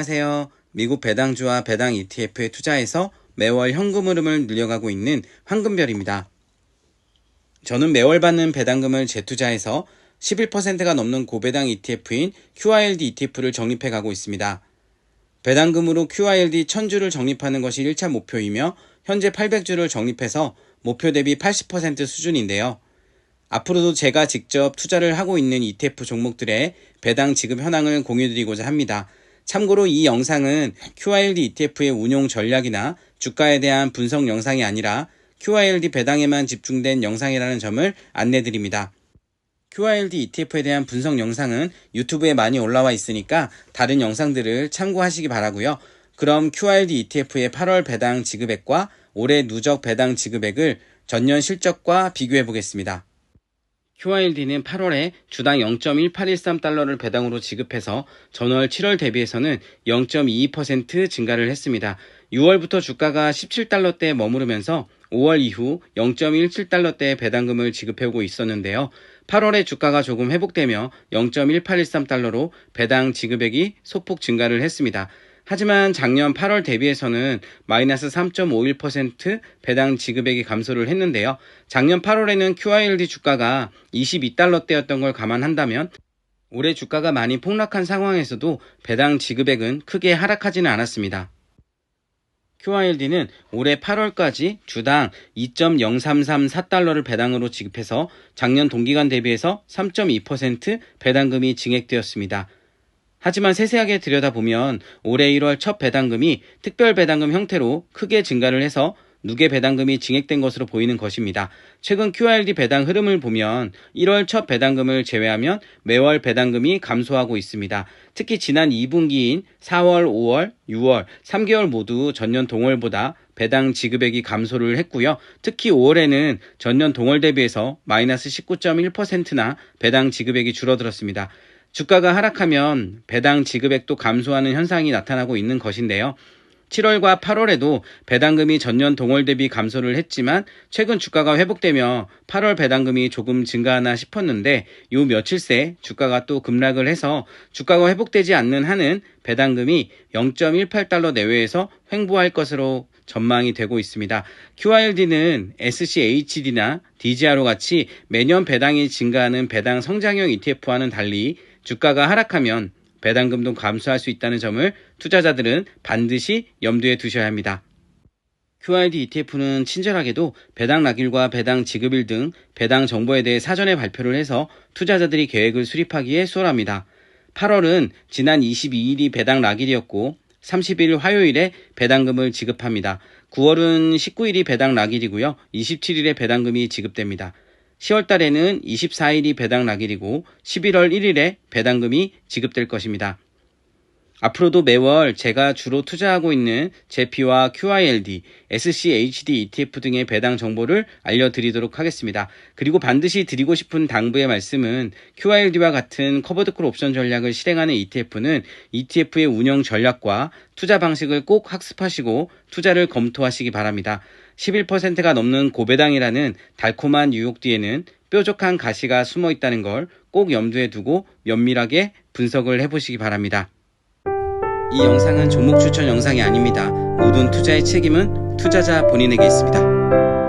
안녕하세요. 미국 배당주와 배당 ETF에 투자해서 매월 현금 흐름을 늘려가고 있는 황금별입니다. 저는 매월 받는 배당금을 재투자해서 11%가 넘는 고배당 ETF인 QILD ETF를 적립해 가고 있습니다. 배당금으로 QILD 1000주를 적립하는 것이 1차 목표이며 현재 800주를 적립해서 목표 대비 80% 수준인데요. 앞으로도 제가 직접 투자를 하고 있는 ETF 종목들의 배당 지급 현황을 공유드리고자 합니다. 참고로 이 영상은 QILD ETF의 운용 전략이나 주가에 대한 분석 영상이 아니라 QILD 배당에만 집중된 영상이라는 점을 안내드립니다. QILD ETF에 대한 분석 영상은 유튜브에 많이 올라와 있으니까 다른 영상들을 참고하시기 바라고요. 그럼 QILD ETF의 8월 배당 지급액과 올해 누적 배당 지급액을 전년 실적과 비교해 보겠습니다. QILD는 8월에 주당 0.1813달러를 배당으로 지급해서 전월 7월 대비해서는 0.22% 증가를 했습니다. 6월부터 주가가 17달러대에 머무르면서 5월 이후 0.17달러대의 배당금을 지급해오고 있었는데요. 8월에 주가가 조금 회복되며 0.1813달러로 배당 지급액이 소폭 증가를 했습니다. 하지만 작년 8월 대비해서는 마이너스 3.51% 배당 지급액이 감소를 했는데요. 작년 8월에는 QILD 주가가 22달러대였던 걸 감안한다면 올해 주가가 많이 폭락한 상황에서도 배당 지급액은 크게 하락하지는 않았습니다. QILD는 올해 8월까지 주당 2.0334달러를 배당으로 지급해서 작년 동기간 대비해서 3.2% 배당금이 증액되었습니다. 하지만 세세하게 들여다보면 올해 1월 첫 배당금이 특별 배당금 형태로 크게 증가를 해서 누계 배당금이 증액된 것으로 보이는 것입니다. 최근 QILD 배당 흐름을 보면 1월 첫 배당금을 제외하면 매월 배당금이 감소하고 있습니다. 특히 지난 2분기인 4월, 5월, 6월, 3개월 모두 전년 동월보다 배당 지급액이 감소를 했고요. 특히 5월에는 전년 동월 대비해서 마이너스 19.1%나 배당 지급액이 줄어들었습니다. 주가가 하락하면 배당 지급액도 감소하는 현상이 나타나고 있는 것인데요. 7월과 8월에도 배당금이 전년 동월 대비 감소를 했지만 최근 주가가 회복되며 8월 배당금이 조금 증가하나 싶었는데 요 며칠 새 주가가 또 급락을 해서 주가가 회복되지 않는 한은 배당금이 0.18달러 내외에서 횡보할 것으로 전망이 되고 있습니다. QILD는 SCHD나 DGRO 같이 매년 배당이 증가하는 배당 성장형 ETF와는 달리 주가가 하락하면 배당금도 감소할 수 있다는 점을 투자자들은 반드시 염두에 두셔야 합니다. QILD ETF는 친절하게도 배당 낙일과 배당 지급일 등 배당 정보에 대해 사전에 발표를 해서 투자자들이 계획을 수립하기에 수월합니다. 8월은 지난 22일이 배당 낙일이었고 30일 화요일에 배당금을 지급합니다. 9월은 19일이 배당 낙일이고요. 27일에 배당금이 지급됩니다. 10월 달에는 24일이 배당 낙일이고 11월 1일에 배당금이 지급될 것입니다. 앞으로도 매월 제가 주로 투자하고 있는 제피와 QILD, SCHD ETF 등의 배당 정보를 알려드리도록 하겠습니다. 그리고 반드시 드리고 싶은 당부의 말씀은 QILD와 같은 커버드콜 옵션 전략을 실행하는 ETF는 ETF의 운영 전략과 투자 방식을 꼭 학습하시고 투자를 검토하시기 바랍니다. 11%가 넘는 고배당이라는 달콤한 유혹 뒤에는 뾰족한 가시가 숨어 있다는 걸 꼭 염두에 두고 면밀하게 분석을 해보시기 바랍니다. 이 영상은 종목 추천 영상이 아닙니다. 모든 투자의 책임은 투자자 본인에게 있습니다.